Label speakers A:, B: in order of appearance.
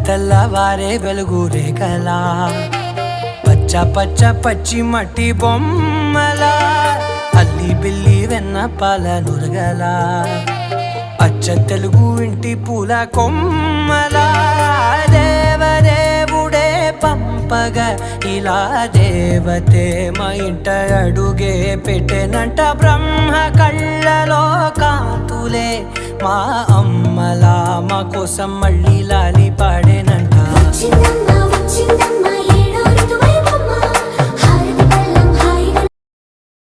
A: తెల్లవారే వెలుగు రేఖలా పచ్చ పచ్చ పచ్చి మట్టి బొమ్మలా అల్లి బిల్లి వెన్న పాల నురగలా అచ్చ తెలుగు ఇంటి పూల కొమ్మలా దేవదేవుడే పంపగా ఇలా దేవతే మా ఇంట అడుగే పెట్టెనంట బ్రహ్మ కళ్ళలో కాంతులే మా అమ్మలా మా కోసం మళ్ళీ లాలి పాడేనంట.